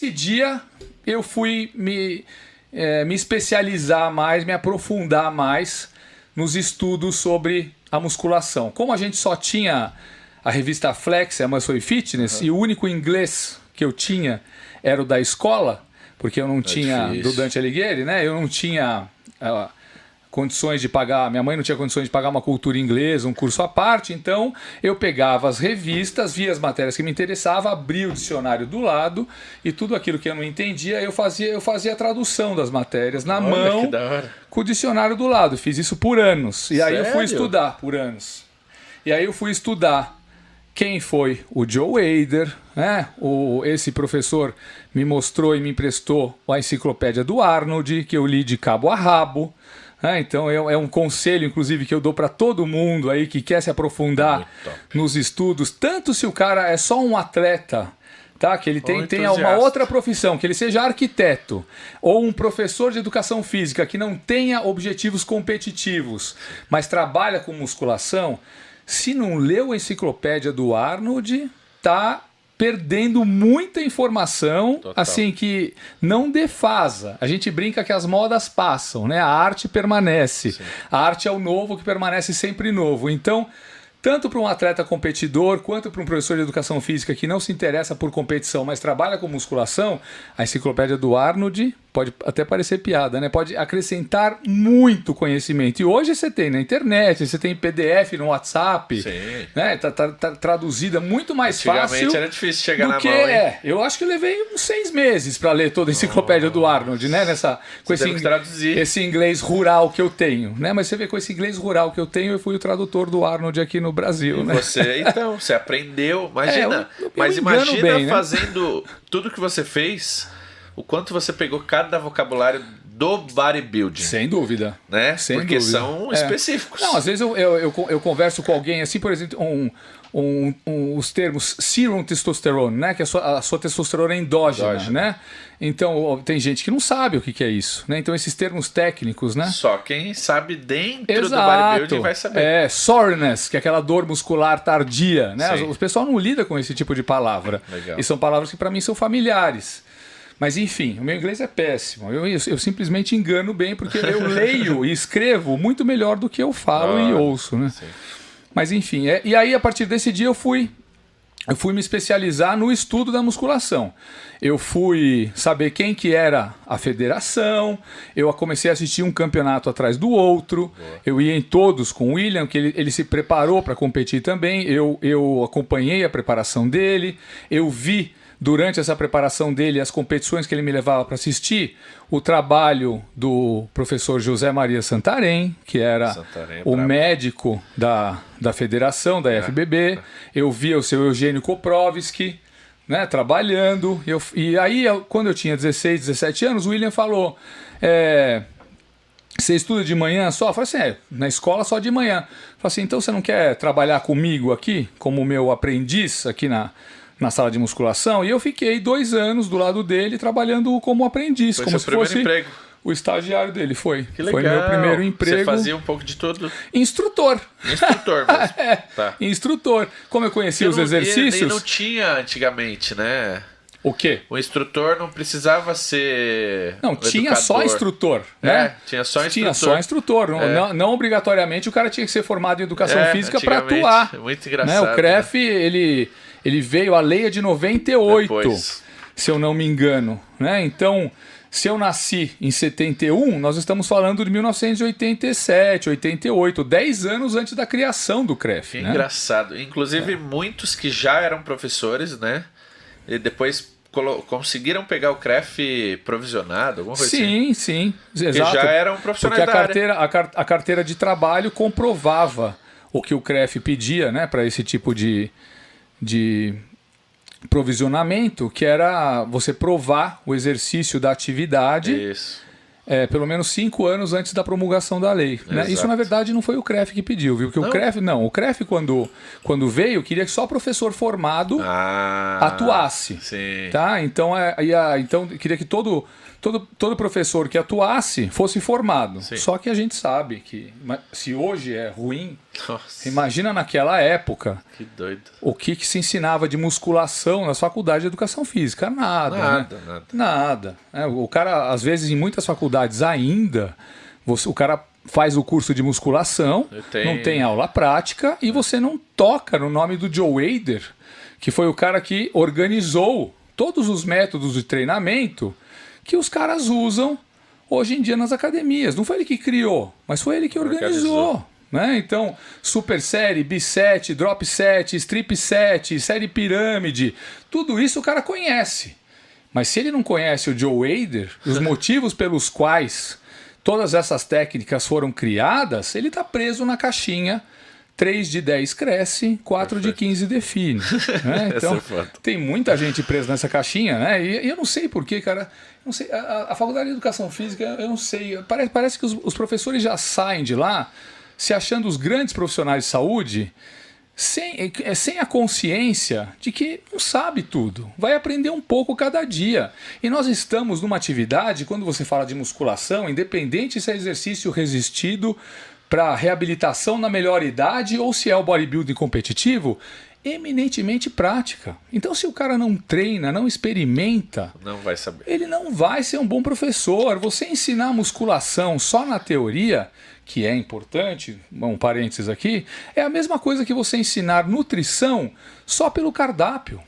Esse dia eu fui me especializar mais, me aprofundar mais nos estudos sobre a musculação. Como a gente só tinha a revista Flex, a Muscle Fitness, e o único inglês que eu tinha era o da escola, porque eu não tinha, do Dante Alighieri, né? Eu não tinha condições de pagar, minha mãe não tinha condições de pagar uma cultura inglesa, um curso à parte, então eu pegava as revistas, via as matérias que me interessavam, abria o dicionário do lado e tudo aquilo que eu não entendia, eu fazia a tradução das matérias na mão, com o dicionário do lado. Fiz isso por anos. E aí eu fui estudar por anos. E aí eu fui estudar quem foi o Joe Hader, né? Esse professor me mostrou e me emprestou a enciclopédia do Arnold, que eu li de cabo a rabo. Então é um conselho, inclusive, que eu dou para todo mundo aí que quer se aprofundar nos estudos, tanto se o cara é só um atleta, tá? Que ele tem uma outra profissão, que ele seja arquiteto ou um professor de educação física que não tenha objetivos competitivos, mas trabalha com musculação. Se não leu a enciclopédia do Arnold, tá perdendo muita informação, assim, que não defasa. A gente brinca que as modas passam, né? A arte permanece. Sim. A arte é o novo que permanece sempre novo. Então, tanto para um atleta competidor, quanto para um professor de educação física que não se interessa por competição, mas trabalha com musculação, a enciclopédia do Arnold pode até parecer piada, né? Pode acrescentar muito conhecimento. E hoje você tem na internet, você tem PDF no WhatsApp, né? Tá traduzida muito mais fácil. Antigamente era difícil chegar na mão, hein? Eu acho que eu levei uns 6 meses para ler toda a enciclopédia do Arnold, né? Com esse inglês rural que eu tenho, né? Mas você vê, com esse inglês rural que eu tenho, eu fui o tradutor do Arnold aqui no Brasil, né? Você aprendeu, imagina. Mas imagina bem, fazendo tudo que você fez, o quanto você pegou cada vocabulário do bodybuilding. Sem dúvida. Né? Porque dúvida. são específicos. Não, às vezes eu converso com alguém assim, por exemplo, os termos serum testosterone, né? Que a sua testosterona é endógena, né? Então, tem gente que não sabe o que é isso, né? Então, esses termos técnicos, né? Só quem sabe dentro do bodybuilding vai saber. Soreness, que é aquela dor muscular tardia, né? O pessoal não lida com esse tipo de palavra. Legal. E são palavras que para mim são familiares. Mas enfim, o meu inglês é péssimo. Eu simplesmente engano bem, porque eu leio e escrevo muito melhor do que eu falo e ouço, né? Sim. Mas enfim, e aí a partir desse dia eu fui me especializar no estudo da musculação. Eu fui saber quem que era a federação, eu comecei a assistir um campeonato atrás do outro, eu ia em todos com o William, que ele se preparou para competir também, eu acompanhei a preparação dele, eu vi durante essa preparação dele, as competições que ele me levava para assistir, o trabalho do professor José Maria Santarém, que era o médico da federação, da FBB. Eu via o seu Eugênio Koprovski, né, trabalhando. E aí, quando eu tinha 16, 17 anos, o William falou... Você estuda de manhã só? Eu falei assim, na escola só de manhã. Eu falei assim, então você não quer trabalhar comigo aqui, como meu aprendiz aqui na sala de musculação? E eu fiquei 2 anos do lado dele trabalhando como aprendiz, foi como se fosse emprego. O estagiário dele. Foi meu primeiro emprego. Você fazia um pouco de tudo? Instrutor mesmo. Instrutor. Como eu conhecia os exercícios... E não tinha antigamente, né? O quê? O instrutor não precisava ser... Não, tinha só instrutor, né? Tinha só instrutor. Tinha só instrutor. Não obrigatoriamente o cara tinha que ser formado em educação física para atuar. Muito engraçado. Né? O CREF, ele veio, a lei é de 98, se eu não me engano. Né? Então, se eu nasci em 71, nós estamos falando de 1987, 88, 10 anos antes da criação do CREF. Que engraçado. Inclusive, muitos que já eram professores, né? E depois conseguiram pegar o CREF provisionado, alguma coisa assim? Sim, exato. Que já eram profissionais da área. A carteira de trabalho comprovava o que o CREF pedia, né, para esse tipo de provisionamento, que era você provar o exercício da atividade pelo menos 5 anos antes da promulgação da lei. Né? Isso, na verdade, não foi o CREF que pediu, viu? Porque o CREF, quando veio, queria que só professor formado atuasse. Sim. Tá? Então, então, queria que todo professor que atuasse fosse formado. Sim. Só que a gente sabe que, se hoje é ruim, Nossa, imagina naquela época que doido. o que se ensinava de musculação nas faculdades de educação física. Nada. Nada. O cara, às vezes, em muitas faculdades ainda, o cara faz o curso de musculação, não tem aula prática, e você não toca no nome do Joe Weider, que foi o cara que organizou todos os métodos de treinamento que os caras usam hoje em dia nas academias. Não foi ele que criou, mas foi ele que organizou. Né? Então, super série, bisete, drop set, strip set, série pirâmide, tudo isso o cara conhece. Mas se ele não conhece o Joe Weider, os motivos pelos quais todas essas técnicas foram criadas, ele está preso na caixinha. 3 de 10 cresce, 4 de 15 define. Né? Então, tem muita gente presa nessa caixinha, né? E eu não sei porquê, cara. Não sei, a Faculdade de Educação Física, eu não sei. Parece que os professores já saem de lá se achando os grandes profissionais de saúde, sem a consciência de que não sabe tudo. Vai aprender um pouco cada dia. E nós estamos numa atividade, quando você fala de musculação, independente se é exercício resistido para reabilitação na melhor idade ou se é o bodybuilding competitivo, eminentemente prática. Então, se o cara não treina, não experimenta, não vai saber. Ele não vai ser um bom professor. Você ensinar musculação só na teoria, que é importante, um parênteses aqui, é a mesma coisa que você ensinar nutrição só pelo cardápio.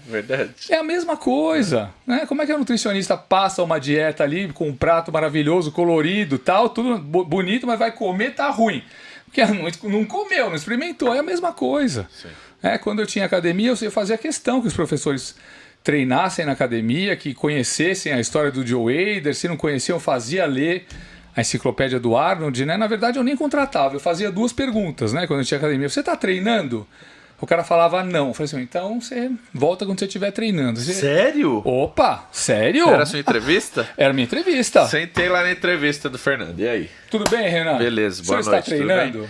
Verdade. É a mesma coisa. Né? Como é que a nutricionista passa uma dieta ali com um prato maravilhoso, colorido, tal, tudo bonito, mas vai comer, tá ruim. Porque não comeu, não experimentou, é a mesma coisa. Quando eu tinha academia, eu fazia questão que os professores treinassem na academia, que conhecessem a história do Joe Weider, se não conheciam, fazia ler a enciclopédia do Arnold, né? Na verdade, eu nem contratava, eu fazia 2 perguntas, né? Quando eu tinha academia. Você está treinando? O cara falava não. Eu falei assim, então você volta quando você estiver treinando. Sério? Opa, sério? Era a sua entrevista? Era a minha entrevista. Sentei lá na entrevista do Fernando, e aí? Tudo bem, Renan? Beleza, boa noite. Você está treinando?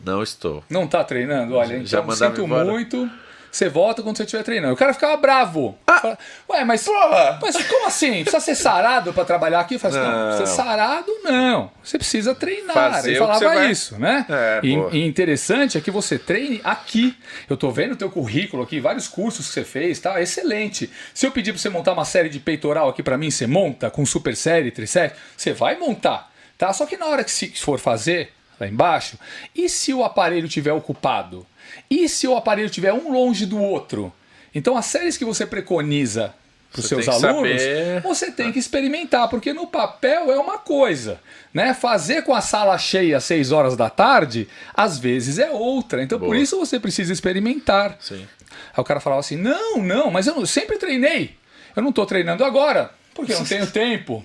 Não estou. Não está treinando? Olha, então já sinto embora. Muito... Você volta quando você estiver treinando. O cara ficava bravo. Fala, ué, mas como assim? Precisa ser sarado para trabalhar aqui? Eu falei assim, não, ser sarado não. Você precisa treinar. Ele falava isso, né? E interessante é que você treine aqui. Eu tô vendo o teu currículo aqui, vários cursos que você fez, tá? Excelente. Se eu pedir para você montar uma série de peitoral aqui para mim, você monta com super série, trisérie, você vai montar, tá? Só que na hora que se for fazer, lá embaixo, e se o aparelho estiver ocupado? E se o aparelho estiver um longe do outro? Então, as séries que você preconiza para os seus alunos, você tem que experimentar, porque no papel é uma coisa, né? Fazer com a sala cheia às 6 horas da tarde, às vezes é outra. Então, por isso você precisa experimentar. Sim. Aí o cara falava assim, não, mas eu sempre treinei. Eu não estou treinando agora, porque eu não tenho tempo,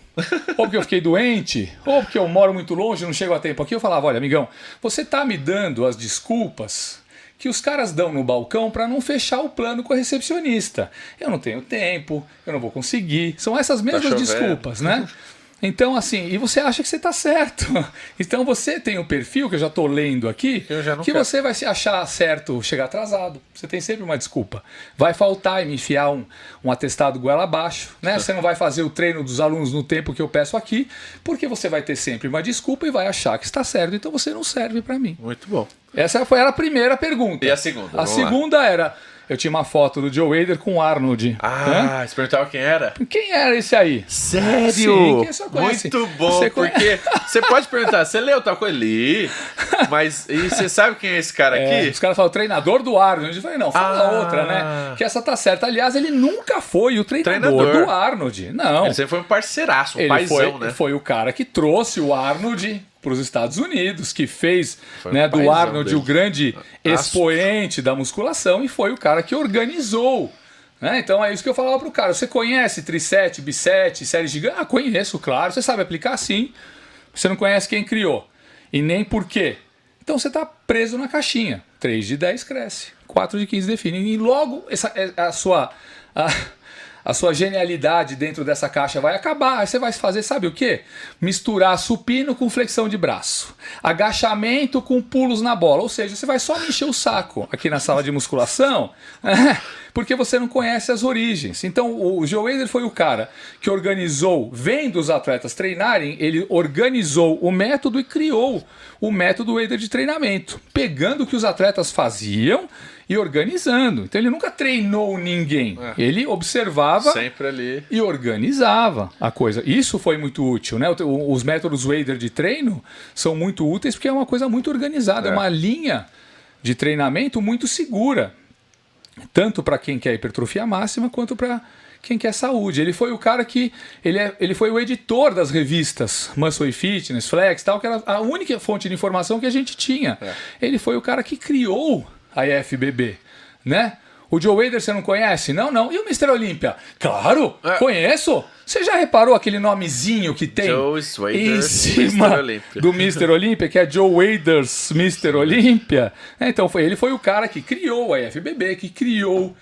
ou porque eu fiquei doente, ou porque eu moro muito longe e não chego a tempo aqui. Eu falava, olha, amigão, você está me dando as desculpas que os caras dão no balcão para não fechar o plano com a recepcionista. Eu não tenho tempo, eu não vou conseguir. São essas mesmas desculpas, né? Então, assim, e você acha que você está certo. Então você tem um perfil, que eu já estou lendo aqui, que você vai se achar certo, chegar atrasado. Você tem sempre uma desculpa. Vai faltar e me enfiar um atestado goela abaixo, né? Você não vai fazer o treino dos alunos no tempo que eu peço aqui, porque você vai ter sempre uma desculpa e vai achar que está certo, então você não serve para mim. Muito bom. Essa era a primeira pergunta. E a segunda? A segunda era... Eu tinha uma foto do Joe Weider com o Arnold. Ah, você perguntava quem era? Quem era esse aí? Sério? Sim, quem você conhece? Muito bom, porque você pode perguntar, você leu tal coisa? Li, mas e você sabe quem é esse cara aqui? Os caras falam, treinador do Arnold. Eu falei, não, fala outra, né? Que essa tá certa. Aliás, ele nunca foi o treinador do Arnold. Não. Ele sempre foi um parceiraço, um paizão, né? Foi o cara que trouxe o Arnold para os Estados Unidos, que fez do Arnold o grande expoente da musculação e foi o cara que organizou. Né? Então é isso que eu falava pro cara. Você conhece Tri7, Bi7, série gigante? Ah, conheço, claro. Você sabe aplicar? Sim. Você não conhece quem criou e nem por quê. Então você está preso na caixinha. 3 de 10 cresce, 4 de 15 define. E logo a a sua genialidade dentro dessa caixa vai acabar. Aí você vai fazer, sabe o quê? Misturar supino com flexão de braço, agachamento com pulos na bola. Ou seja, você vai só me encher o saco aqui na sala de musculação, porque você não conhece as origens. Então o Joe Weider foi o cara que organizou, vendo os atletas treinarem, ele organizou o método e criou o método Weider de treinamento, pegando o que os atletas faziam e organizando. Então ele nunca treinou ninguém. Ele observava sempre ali e organizava a coisa. Isso foi muito útil, né? Os métodos Weider de treino são muito úteis porque é uma coisa muito organizada, é uma linha de treinamento muito segura, tanto para quem quer hipertrofia máxima quanto para quem quer saúde. Ele foi o cara que ele foi o editor das revistas Muscle Fitness, Flex, tal, que era a única fonte de informação que a gente tinha. Ele foi o cara que criou a IFBB, né? O Joe Weider você não conhece? Não. E o Mr. Olympia? Claro, conheço. Você já reparou aquele nomezinho que tem em cima do Mr. Olympia, que é Joe Weider's Mr. Olympia? Então ele foi o cara que criou a IFBB, que criou